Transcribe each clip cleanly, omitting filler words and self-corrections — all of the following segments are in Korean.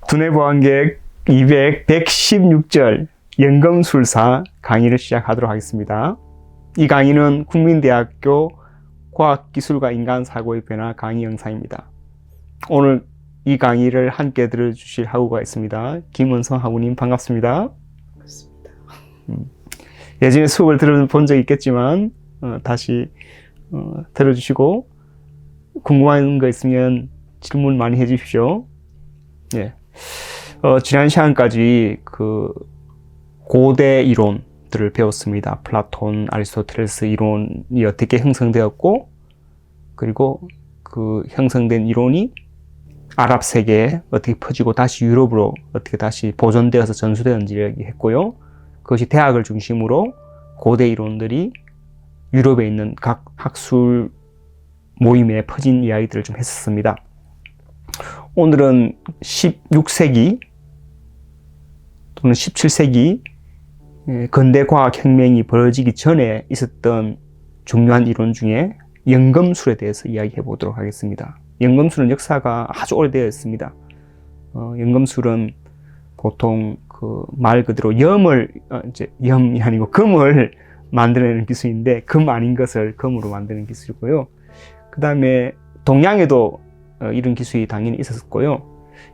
두뇌보안계획 116절 연금술사 강의를 시작하도록 하겠습니다. 이 강의는 국민대학교 과학기술과 인간사고의 변화 강의 영상입니다. 오늘 이 강의를 함께 들어주실 학우가 있습니다. 김은성 학우님 반갑습니다. 반갑습니다. 예전에 수업을 들어본 적이 있겠지만 다시 들어주시고 궁금한 거 있으면 질문 많이 해주십시오. 예. 지난 시간까지 그 고대 이론들을 배웠습니다. 플라톤, 아리스토텔레스 이론이 어떻게 형성되었고, 그리고 그 형성된 이론이 아랍 세계에 어떻게 퍼지고 다시 유럽으로 어떻게 다시 보존되어서 전수되었는지 이야기했고요. 그것이 대학을 중심으로 고대 이론들이 유럽에 있는 각 학술 모임에 퍼진 이야기들을 좀 했었습니다. 오늘은 16세기 또는 17세기 근대 과학혁명이 벌어지기 전에 있었던 중요한 이론 중에 연금술에 대해서 이야기해 보도록 하겠습니다. 연금술은 역사가 아주 오래되어 있습니다. 연금술은 보통 그 말 그대로 염이 아니고 금을 만들어내는 기술인데 금 아닌 것을 금으로 만드는 기술이고요. 그 다음에 동양에도 이런 기술이 당연히 있었고요.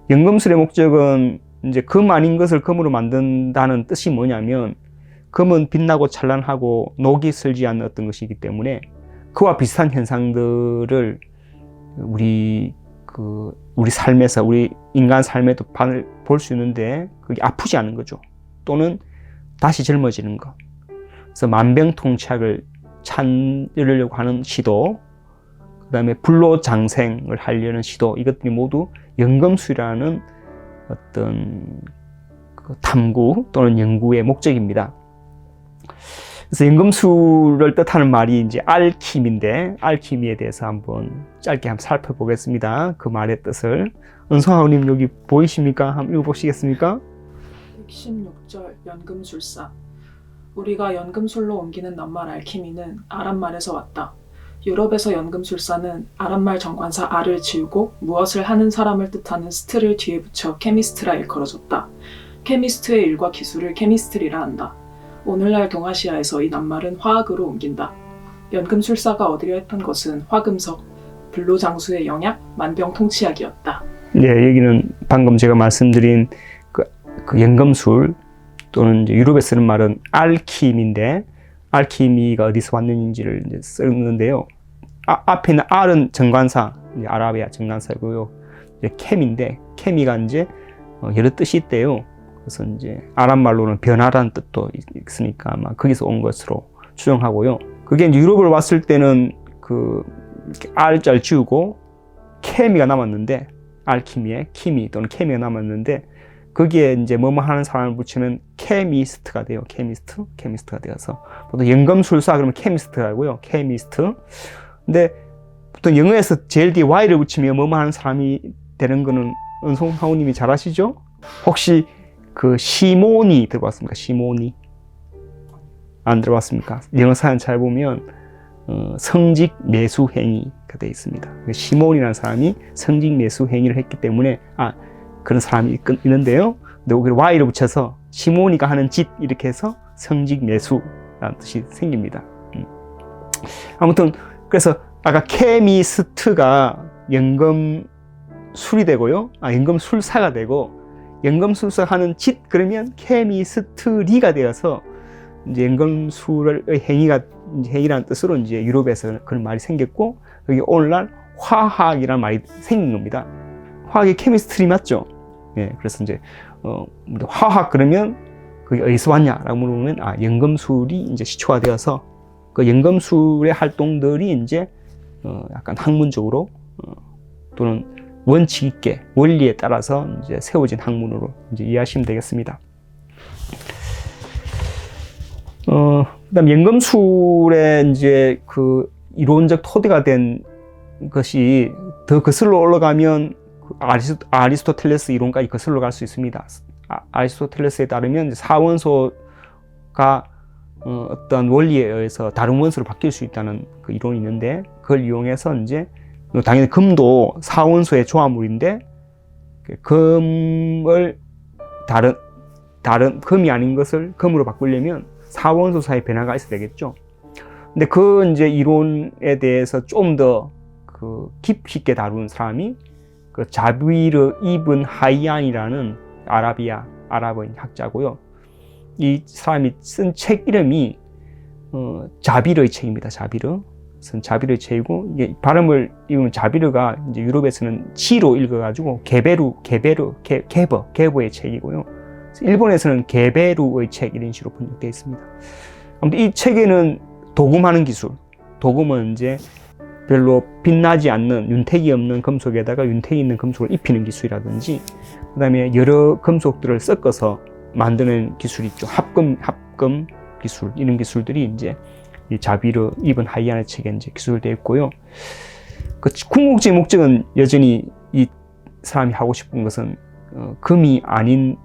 연금술의 목적은 이제 금 아닌 것을 금으로 만든다는 뜻이 뭐냐면, 금은 빛나고 찬란하고 녹이 슬지 않는 어떤 것이기 때문에 그와 비슷한 현상들을 우리 삶에서, 우리 인간 삶에도 볼 수 있는데 그게 아프지 않은 거죠. 또는 다시 젊어지는 것. 그래서 만병통치약을 찾으려고 하는 시도, 그 다음에 불로장생을 하려는 시도, 이것들이 모두 연금술이라는 어떤 그 탐구 또는 연구의 목적입니다. 그래서 연금술을 뜻하는 말이 이제 알킴인데, 알키미에 대해서 한번 짧게 살펴보겠습니다. 그 말의 뜻을. 은성학우님 여기 보이십니까? 한번 읽어보시겠습니까? 116절 연금술사. 우리가 연금술로 옮기는 낱말 알키미는 아랍말에서 왔다. 유럽에서 연금술사는 아랍말 정관사 알을 지우고 무엇을 하는 사람을 뜻하는 스트를 뒤에 붙여 케미스트라 일컬어졌다. 케미스트의 일과 기술을 케미스트리라 한다. 오늘날 동아시아에서 이 낱말은 화학으로 옮긴다. 연금술사가 얻으려 했던 것은 화금석, 불로장수의 영약, 만병통치약이었다. 네, 여기는 방금 제가 말씀드린 그 연금술 또는 이제 유럽에 쓰는 말은 알킴인데, 알키미가 어디서 왔는지를 이제 쓰는데요. 앞에 있는 알은 정관사, 아라비아 정관사고요. 이제 캠인데, 케미가 이제 여러 뜻이 있대요. 그래서 이제 아랍 말로는 변화라는 뜻도 있으니까 아마 거기서 온 것으로 추정하고요. 그게 이제 유럽을 왔을 때는 그 알자를 지우고 케미가 남았는데, 알키미에 키미 또는 케미가 남았는데, 거기에 이제 뭐뭐 하는 사람을 붙이면 케미스트가 돼요. 케미스트가 되어서 보통 연금술사 그러면 케미스트라고요. 케미스트. 근데 보통 영어에서 제일 뒤에 Y를 붙이면 뭐뭐 하는 사람이 되는 거는 은송하우님이 잘 아시죠? 혹시 그 시모니 들어봤습니까? 시모니 안 들어봤습니까? 영어 사연 잘 보면 성직 매수 행위가 되어 있습니다. 시몬이라는 사람이 성직 매수 행위를 했기 때문에 그런 사람이 있는데요. 근데 여기 Y를 붙여서 시모니가 하는 짓 이렇게 해서 성직 매수라는 뜻이 생깁니다. 아무튼 그래서 아까 케미스트가 연금술이 되고요. 연금술사가 되고, 연금술사 하는 짓 그러면 케미스트리가 되어서 이제 연금술의 행위라는 뜻으로 이제 유럽에서 그런 말이 생겼고, 여기 오늘날 화학이라는 말이 생긴 겁니다. 화학이 케미스트리 맞죠? 예, 그래서 이제 화학 그러면 그게 어디서 왔냐라고 물으면 연금술이 이제 시초가 되어서 그 연금술의 활동들이 이제 약간 학문적으로 또는 원칙 있게 원리에 따라서 이제 세워진 학문으로 이제 이해하시면 되겠습니다. 그다음 연금술의 이제 그 이론적 토대가 된 것이 더 거슬러 올라가면 아리스토텔레스 이론까지 거슬러 갈 수 있습니다. 아리스토텔레스에 따르면 이제 사원소가 어떤 원리에 의해서 다른 원소로 바뀔 수 있다는 그 이론이 있는데, 그걸 이용해서 이제 당연히 금도 사원소의 조합물인데 금을 다른 금이 아닌 것을 금으로 바꾸려면 사원소 사이 변화가 있어야 되겠죠. 근데 그 이제 이론에 대해서 좀 더 깊이 있게 다룬 사람이 그 자비르 이븐 하이안이라는 아랍어인 학자고요. 이 사람이 쓴 책 이름이 자비르의 책입니다. 자비르의 책이고, 이게 발음을 읽으면 자비르가 이제 유럽에서는 지로 읽어가지고 게버의 책이고요. 일본에서는 게베루의 책 이런 식으로 번역되어 있습니다. 아무튼 이 책에는 도금하는 기술, 도금은 이제 별로 빛나지 않는 윤택이 없는 금속에다가 윤택이 있는 금속을 입히는 기술이라든지, 그 다음에 여러 금속들을 섞어서 만드는 기술이 있죠. 합금 기술, 이런 기술들이 이제 이 자비르 이븐 하이안의 책에 이제 기술되어 있고요. 그 궁극적인 목적은 여전히 이 사람이 하고 싶은 것은 금이 아닌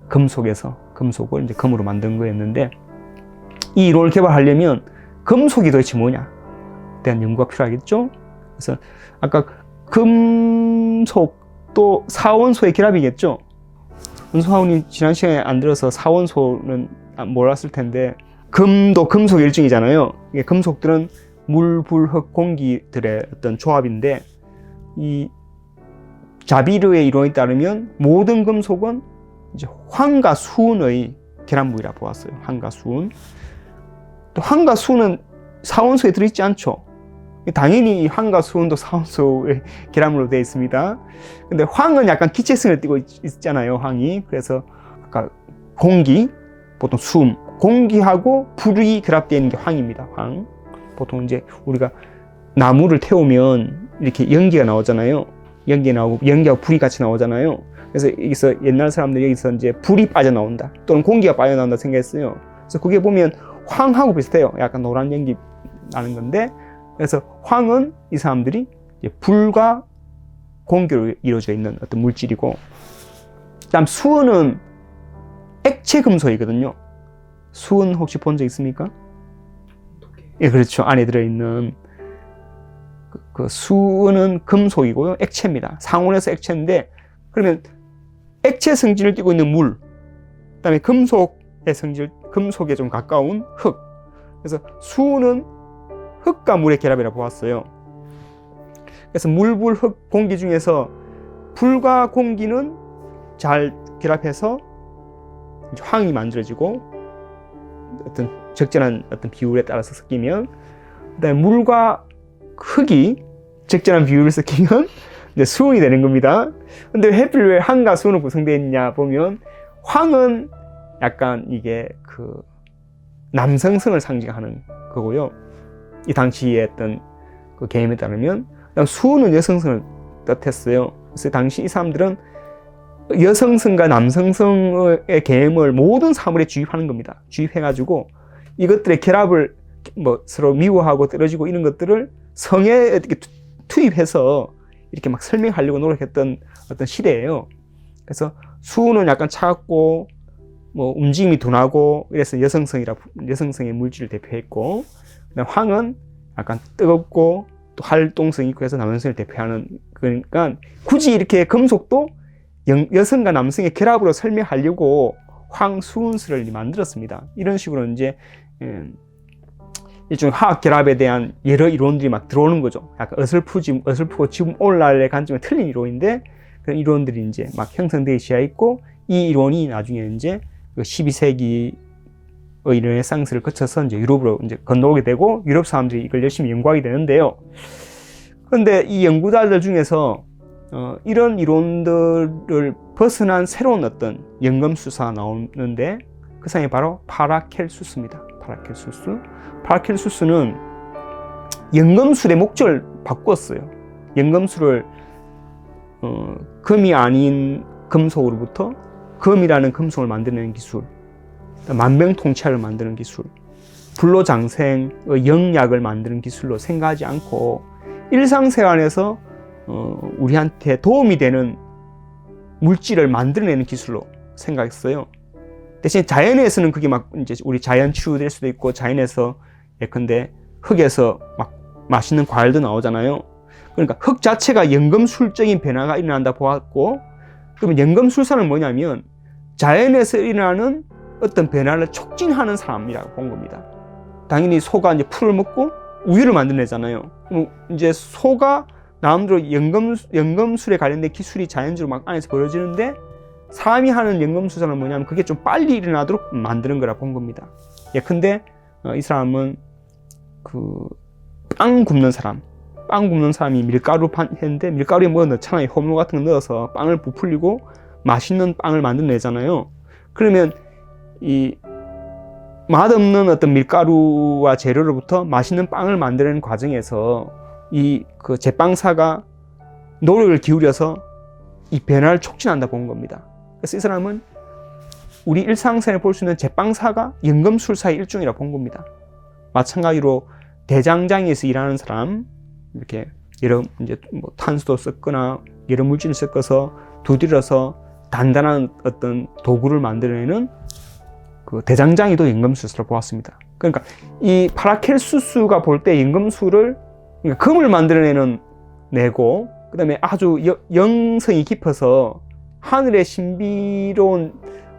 금속에서 금속을 이제 금으로 만든 거였는데, 이 이론을 개발하려면 금속이 도대체 뭐냐 대한 연구가 필요하겠죠. 그래서 아까 금속도 사원소의 결합이겠죠. 은수하우님 지난 시간에 안 들어서 사원소는 몰랐을 텐데, 금도 금속의 일종이잖아요. 이게 금속들은 물, 불, 흙, 공기들의 어떤 조합인데, 이 자비르의 이론에 따르면 모든 금속은 이제 황과 수은의 결합물이라 보았어요. 황과 수은. 또 황과 수은은 사원소에 들어있지 않죠. 당연히 황과 수은도 사원소의 결합물로 되어 있습니다. 근데 황은 약간 기체성을 띠고 있잖아요. 황이. 그래서 아까 공기, 보통 숨, 공기하고 불이 결합되어 있는 게 황입니다. 황. 보통 이제 우리가 나무를 태우면 이렇게 연기가 나오잖아요. 연기 나오고 연기하고 불이 같이 나오잖아요. 그래서 여기서 옛날 사람들이 여기서 이제 불이 빠져나온다, 또는 공기가 빠져나온다 생각했어요. 그래서 그게 보면 황하고 비슷해요. 약간 노란 연기 나는 건데, 그래서 황은 이 사람들이 이제 불과 공기로 이루어져 있는 어떤 물질이고, 그다음 수은은 액체 금속이거든요. 수은 혹시 본 적 있습니까? 예, 그렇죠. 안에 들어있는 그 수은은 금속이고요. 액체입니다. 상온에서 액체인데, 그러면 액체 성질을 띠고 있는 물, 그다음에 금속의 성질, 금속에 좀 가까운 흙. 그래서 수은은 흙과 물의 결합이라고 보았어요. 그래서 물, 불, 흙, 공기 중에서 불과 공기는 잘 결합해서 황이 만들어지고, 어떤 적절한 어떤 비율에 따라서 섞이면, 그다음에 물과 흙이 적절한 비율을 섞이면 이제 수은이 되는 겁니다. 근데 하필 왜 황과 수은으로 구성되어 있냐 보면, 황은 약간 이게 그 남성성을 상징하는 거고요. 이 당시의 어떤 그 개념에 따르면 수은은 여성성을 뜻했어요. 그래서 당시 이 사람들은 여성성과 남성성의 개념을 모든 사물에 주입하는 겁니다. 주입해가지고 이것들의 결합을 뭐 서로 미워하고 떨어지고 이런 것들을 성에 이렇게 투입해서 이렇게 막 설명하려고 노력했던 어떤 시대예요. 그래서 수은은 약간 차갑고 뭐 움직임이 둔하고 이래서 여성성의 물질을 대표했고, 그다음 황은 약간 뜨겁고 또 활동성이 있고 해서 남성성을 대표하는, 그러니까 굳이 이렇게 금속도 여성과 남성의 결합으로 설명하려고 황수은술을 만들었습니다. 이런 식으로 이제 일종의 화학 결합에 대한 여러 이론들이 막 들어오는 거죠. 약간 어설프고 지금 오늘날의 관점에 틀린 이론인데, 그런 이론들이 이제 막 형성되기 시작했고, 이 이론이 나중에 이제 12세기의 르네상스를 거쳐서 이제 유럽으로 이제 건너오게 되고, 유럽 사람들이 이걸 열심히 연구하게 되는데요. 그런데 이 연구자들 중에서 이런 이론들을 벗어난 새로운 어떤 연금술사가 나오는데, 그 사람이 바로 파라켈수스입니다. 파라켈수스는 연금술의 목적을 바꾸었어요. 연금술을 금이 아닌 금속으로부터 금이라는 금속을 만드는 기술, 만병통치약을 만드는 기술, 불로장생의 영약을 만드는 기술로 생각하지 않고, 일상생활에서 우리한테 도움이 되는 물질을 만들어내는 기술로 생각했어요. 대신 자연에서는 그게 막 이제 우리 자연 치유될 수도 있고, 자연에서 예컨대 흙에서 막 맛있는 과일도 나오잖아요. 그러니까 흙 자체가 연금술적인 변화가 일어난다 보았고, 그러면 연금술사는 뭐냐면 자연에서 일어나는 어떤 변화를 촉진하는 사람이라고 본 겁니다. 당연히 소가 이제 풀을 먹고 우유를 만들어내잖아요. 그럼 이제 소가 나름대로 연금술에 관련된 기술이 자연적으로 막 안에서 벌어지는데 사람이 하는 연금술사는 뭐냐면 그게 좀 빨리 일어나도록 만드는 거라 본 겁니다. 예컨대 이 사람은 그 빵 굽는 사람이 밀가루 했는데 밀가루에 뭐 넣잖아요. 호밀 같은 거 넣어서 빵을 부풀리고 맛있는 빵을 만들어내잖아요. 그러면 이 맛없는 어떤 밀가루와 재료로부터 맛있는 빵을 만드는 과정에서 이 그 제빵사가 노력을 기울여서 이 변화를 촉진한다 본 겁니다. 그래서 이 사람은 우리 일상생활에 볼 수 있는 제빵사가 연금술사의 일종이라 본 겁니다. 마찬가지로 대장장에서 일하는 사람, 이렇게 여러 이제 뭐 탄소도 섞거나 여러 물질을 섞어서 두드려서 단단한 어떤 도구를 만들어내는 그 대장장이도 연금술사로 보았습니다. 그러니까 이 파라켈수스가 볼 때 연금술을 그러니까 금을 만들어내는 내고, 그 다음에 아주 영성이 깊어서 하늘의 신비로운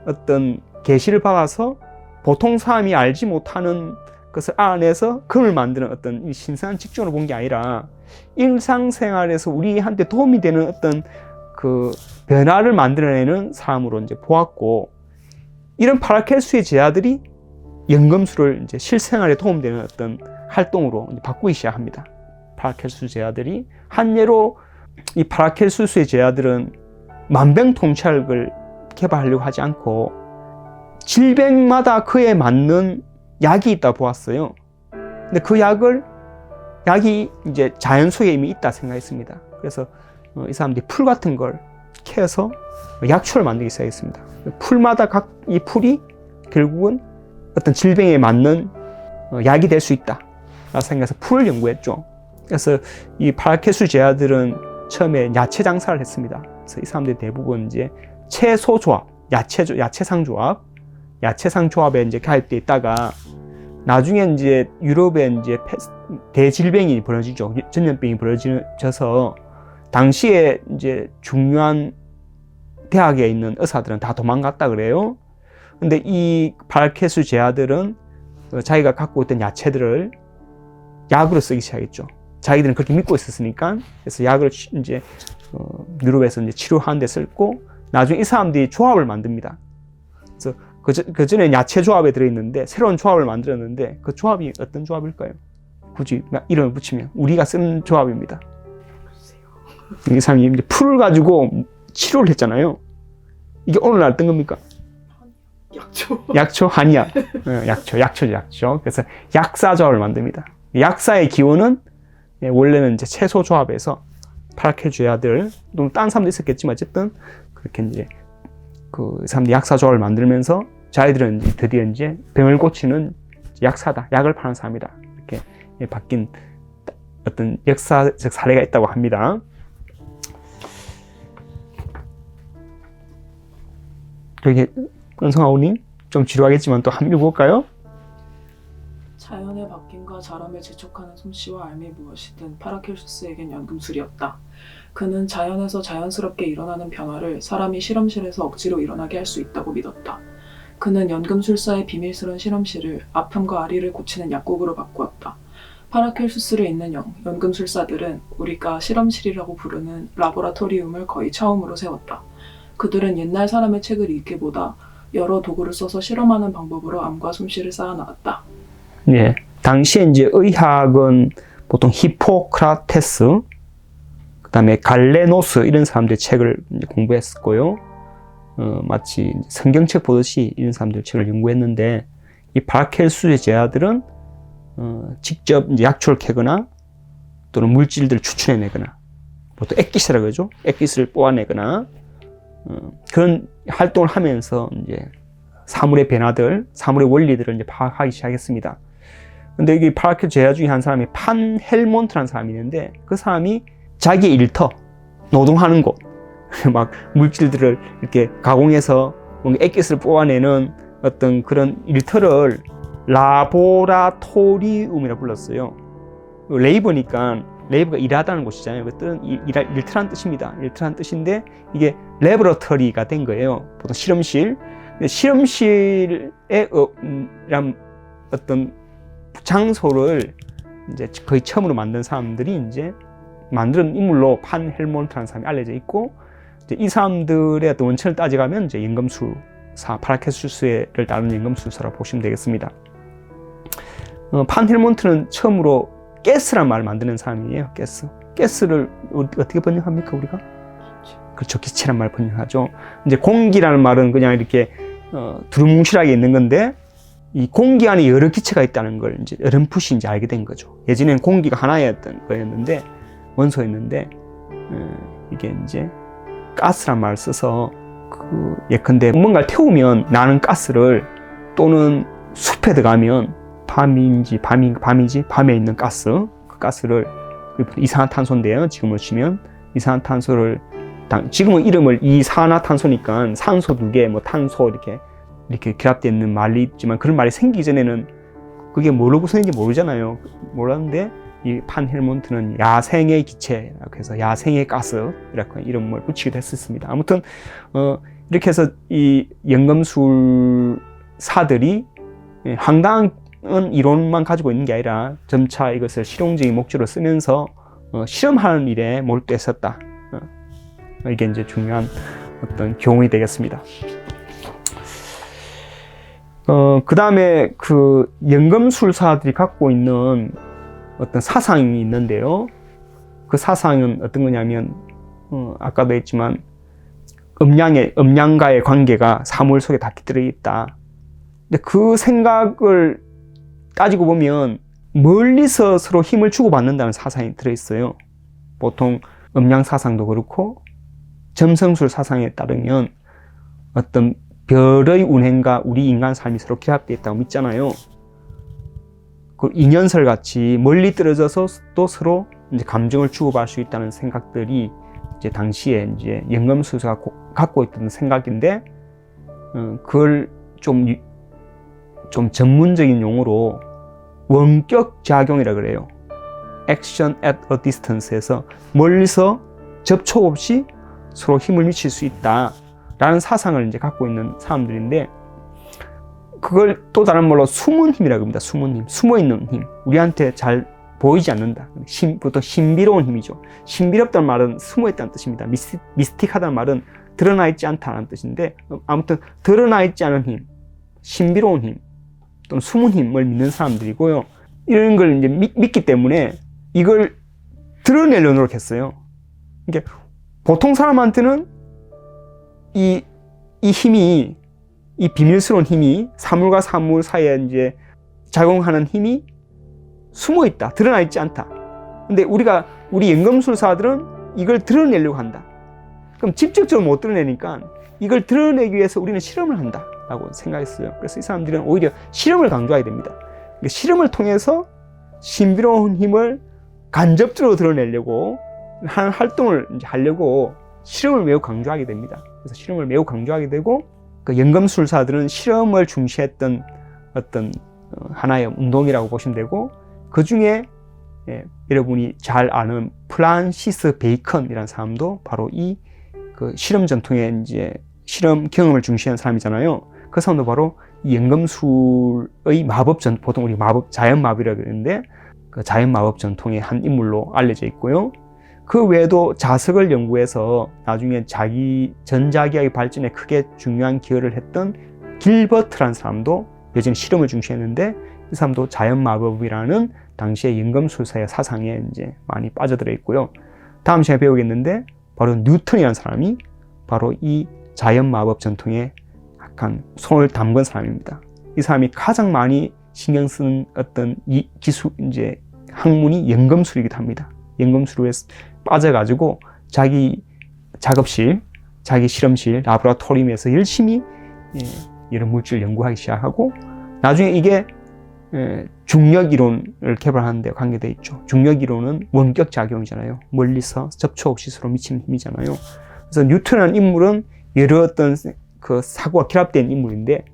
어떤 계시를 받아서 보통 사람이 알지 못하는 것을 알아내서 금을 만드는 어떤 이 신선한 직종으로 본 게 아니라 일상생활에서 우리한테 도움이 되는 어떤 그 변화를 만들어내는 사람으로 이제 보았고, 이런 파라켈수의 제자들이 연금술을 이제 실생활에 도움되는 어떤 활동으로 이제 바꾸기 시작합니다. 파라켈수 제자들이 한 예로 이 파라켈수스의 제자들은 만병통치약을 개발하려고 하지 않고 질병마다 그에 맞는 약이 있다 보았어요. 근데 그 약이 이제 자연 속에 이미 있다 생각했습니다. 그래서 이 사람들이 풀 같은 걸 캐서 약초를 만들기 시작했습니다. 풀마다 각 이 풀이 결국은 어떤 질병에 맞는 약이 될 수 있다 라고 생각해서 풀을 연구했죠. 그래서 이 파라켈수 제자들은 처음에 야채 장사를 했습니다. 그래서 이 사람들이 대부분 이제 채소 조합, 야채상 조합에 이제 가입돼 있다가 나중에 이제 유럽에 이제 대질병이 벌어지죠. 전염병이 벌어져서 당시에 이제 중요한 대학에 있는 의사들은 다 도망갔다 그래요. 근데 이 파라켈수 제자들은 자기가 갖고 있던 야채들을 약으로 쓰기 시작했죠. 자기들은 그렇게 믿고 있었으니까. 그래서 약을 이제 유럽에서 이제 치료하는 데 쓰고, 나중에 이 사람들이 조합을 만듭니다. 그래서 그 전에 야채 조합에 들어있는데 새로운 조합을 만들었는데 그 조합이 어떤 조합일까요? 굳이 이름을 붙이면 우리가 쓰는 조합입니다. 이 사람이 이제 풀을 가지고 치료를 했잖아요. 이게 오늘날 어떤 겁니까? 약초? 한약. 약초죠. 그래서 약사 조합을 만듭니다. 약사의 기원은 원래는 이제 채소 조합에서 파라켈수 제자들, 또 다른 사람도 있었겠지만 어쨌든 그렇게 이제 그 사람들이 약사 조합을 만들면서 자기들은 이제 드디어 이제 병을 고치는 약사다, 약을 파는 사람이다, 이렇게 바뀐 어떤 역사적 사례가 있다고 합니다. 여기 은성아우님 좀 지루하겠지만 또 한번 읽어볼까요? 자연의 바뀜과 자람을 재촉하는 솜씨와 알미 무엇이든 파라켈수스에겐 연금술이었다. 그는 자연에서 자연스럽게 일어나는 변화를 사람이 실험실에서 억지로 일어나게 할 수 있다고 믿었다. 그는 연금술사의 비밀스러운 실험실을 아픔과 아리를 고치는 약국으로 바꾸었다. 파라켈수스를 잇는 연금술사들은 우리가 실험실이라고 부르는 라보라토리움을 거의 처음으로 세웠다. 그들은 옛날 사람의 책을 읽기보다 여러 도구를 써서 실험하는 방법으로 암과 솜씨를 쌓아나갔다. 예, 당시에 이제 의학은 보통 히포크라테스, 그 다음에 갈레노스 이런 사람들의 책을 공부했었고요. 마치 성경책 보듯이 이런 사람들 책을 연구했는데, 이 파라켈수의 제자들은 직접 이제 약초를 캐거나 또는 물질들을 추출해내거나, 보통 액기스라고 그러죠. 액기스를 뽑아내거나 그런 활동을 하면서 이제 사물의 변화들, 사물의 원리들을 이제 파악하기 시작했습니다. 근데 여기 파라켈수 제자 중에 한 사람이 판 헬몬트라는 사람이 있는데, 그 사람이 자기의 일터, 노동하는 곳, 막 물질들을 이렇게 가공해서 뭔가 액기스를 뽑아내는 어떤 그런 일터를 라보라토리움이라고 불렀어요. 레이버니까 레이브가 일하다는 곳이잖아요. 그 뜻은 일터란 뜻입니다. 일터란 뜻인데 이게 레버러터리가 된 거예요. 보통 실험실. 실험실에 란 어떤 장소를 이제 거의 처음으로 만든 사람들이 이제 만든 인물로 판 헬몬트라는 사람이 알려져 있고, 이제 이 사람들의 어떤 원천을 따져가면 이제 연금술사, 파라케수스를 다루는 연금술사라고 보시면 되겠습니다. 판 헬몬트는 처음으로 가스란 말을 만드는 사람이에요. 가스를 어떻게 번역합니까 우리가? 그렇죠, 기체란 말 번역하죠. 이제 공기라는 말은 그냥 이렇게 두루뭉실하게 있는 건데, 이 공기 안에 여러 기체가 있다는 걸 이제 어렴풋이 이제 알게 된 거죠. 예전에는 공기가 하나였던 거였는데, 원소였는데, 이게 이제 가스란 말을 써서 예컨대 뭔가를 태우면 나는 가스를, 또는 숲에 들어가면 밤에 있는 가스, 그 가스를, 이산화탄소인데요. 지금으로 치면 이산화탄소를, 지금은 이름을 이산화탄소니까 산소 2개, 뭐 탄소 이렇게 결합되어 있는 말이 있지만, 그런 말이 생기기 전에는 그게 뭐라고 쓰는지 모르잖아요. 몰랐는데 이 판 헬몬트는 야생의 기체라고 해서 야생의 가스라고 이름을 붙이기도 했었습니다. 아무튼 이렇게 해서 이 연금술사들이 황당한 이론만 가지고 있는 게 아니라 점차 이것을 실용적인 목적으로 쓰면서 실험하는 일에 몰두했었다. 이게 이제 중요한 어떤 교훈이 되겠습니다. 그 다음에 그 연금술사들이 갖고 있는 어떤 사상이 있는데요. 그 사상은 어떤 거냐면, 아까도 했지만, 음양과의 관계가 사물 속에 다 깃들어 있다. 근데 그 생각을 따지고 보면, 멀리서 서로 힘을 주고받는다는 사상이 들어있어요. 보통 음양 사상도 그렇고, 점성술 사상에 따르면, 어떤 별의 운행과 우리 인간 삶이 서로 결합되어 있다고 믿잖아요. 그 인연설 같이 멀리 떨어져서 또 서로 이제 감정을 주고받을 수 있다는 생각들이 이제 당시에 이제 연금술사가 갖고 있던 생각인데, 그걸 좀 전문적인 용어로 원격 작용이라 그래요. Action at a distance에서 멀리서 접촉 없이 서로 힘을 미칠 수 있다라는 사상을 이제 갖고 있는 사람들인데, 그걸 또 다른 말로 숨은 힘이라고 합니다. 숨은 힘, 숨어있는 힘, 우리한테 잘 보이지 않는다. 보통 신비로운 힘이죠. 신비롭다는 말은 숨어있다는 뜻입니다. 미스틱하다는 말은 드러나 있지 않다는 뜻인데, 아무튼 드러나 있지 않은 힘, 신비로운 힘 또는 숨은 힘을 믿는 사람들이고요. 이런 걸 이제 믿기 때문에 이걸 드러내려고 노력했어요. 그러니까 보통 사람한테는 이 힘이, 이 비밀스러운 힘이 사물과 사물 사이에 이제 작용하는 힘이 숨어 있다, 드러나 있지 않다. 근데 우리 연금술사들은 이걸 드러내려고 한다. 그럼 직접적으로 못 드러내니까 이걸 드러내기 위해서 우리는 실험을 한다라고 생각했어요. 그래서 이 사람들은 오히려 실험을 강조하게 됩니다. 그러니까 실험을 통해서 신비로운 힘을 간접적으로 드러내려고 하는 활동을 이제 하려고 실험을 매우 강조하게 됩니다. 그래서 실험을 매우 강조하게 되고, 그 연금술사들은 실험을 중시했던 어떤 하나의 운동이라고 보시면 되고, 그 중에 여러분이 잘 아는 프란시스 베이컨이라는 사람도 바로 이 그 실험 전통의 이제 실험 경험을 중시한 사람이잖아요. 그 사람도 바로 이 연금술의 보통 우리 자연 마법이라고 그러는데, 그 자연 마법 전통의 한 인물로 알려져 있고요. 그 외에도 자석을 연구해서 나중에 자기 전자기학의 발전에 크게 중요한 기여를 했던 길버트라는 사람도 여전히 실험을 중시했는데, 이 사람도 자연 마법이라는 당시의 연금술사의 사상에 이제 많이 빠져들어 있고요. 다음 시간에 배우겠는데, 바로 뉴턴이라는 사람이 바로 이 자연 마법 전통에 약간 손을 담근 사람입니다. 이 사람이 가장 많이 신경 쓰는 어떤 이 기술, 이제 학문이 연금술이기도 합니다. 연금술에 빠져가지고 자기 작업실, 자기 실험실, 라보라토리움에서 열심히 이런 물질을 연구하기 시작하고, 나중에 이게 중력 이론을 개발하는 데 관계되어 있죠. 중력 이론은 원격 작용이잖아요. 멀리서 접촉 없이 서로 미치는 힘이잖아요. 그래서 뉴턴이라는 인물은 여러 어떤 그 사고가 결합된 인물인데,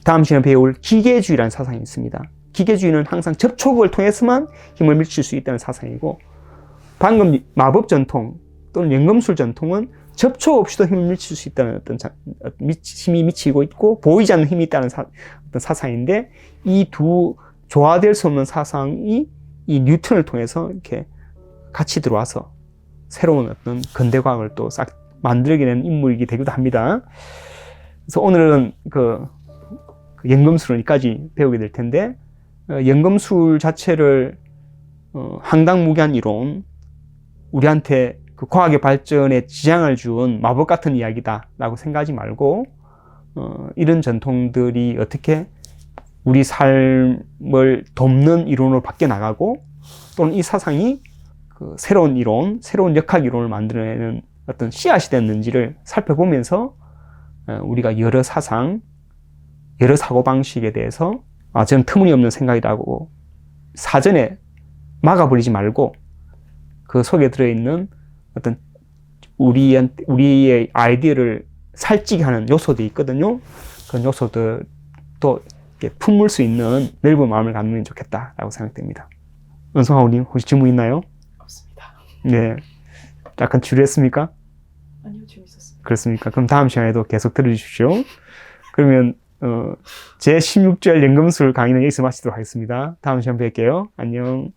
다음 시간에 배울 기계주의라는 사상이 있습니다. 기계주의는 항상 접촉을 통해서만 힘을 미칠 수 있다는 사상이고, 방금 마법 전통 또는 연금술 전통은 접촉 없이도 힘을 미칠 수 있다는 어떤 힘이 미치고 있고 보이지 않는 힘이 있다는 어떤 사상인데 이 두 조화될 수 없는 사상이 이 뉴턴을 통해서 이렇게 같이 들어와서 새로운 어떤 근대 과학을 또 싹 만들어내는 인물이 되기도 합니다. 그래서 오늘은 그 연금술은 여기까지 배우게 될 텐데 연금술 자체를 황당무계한 이론, 우리한테 그 과학의 발전에 지장을 준 마법 같은 이야기다라고 생각하지 말고 이런 전통들이 어떻게 우리 삶을 돕는 이론으로 바뀌어 나가고 또는 이 사상이 그 새로운 이론, 새로운 역학 이론을 만들어내는 어떤 씨앗이 됐는지를 살펴보면서 우리가 여러 사상, 여러 사고방식에 대해서 저는 터무니없는 생각이라고 사전에 막아버리지 말고 그 속에 들어있는 어떤 우리의 아이디어를 살찌게 하는 요소들이 있거든요. 그런 요소들도 품을 수 있는 넓은 마음을 갖으면 좋겠다라고 생각됩니다. 은성하우님 혹시 질문 있나요? 없습니다. 네, 약간 지루했습니까? 아니요, 재밌었습니다. 그렇습니까? 그럼 다음 시간에도 계속 들어주십시오. 그러면 제 16절 연금술 강의는 여기서 마치도록 하겠습니다. 다음 시간 뵐게요. 안녕.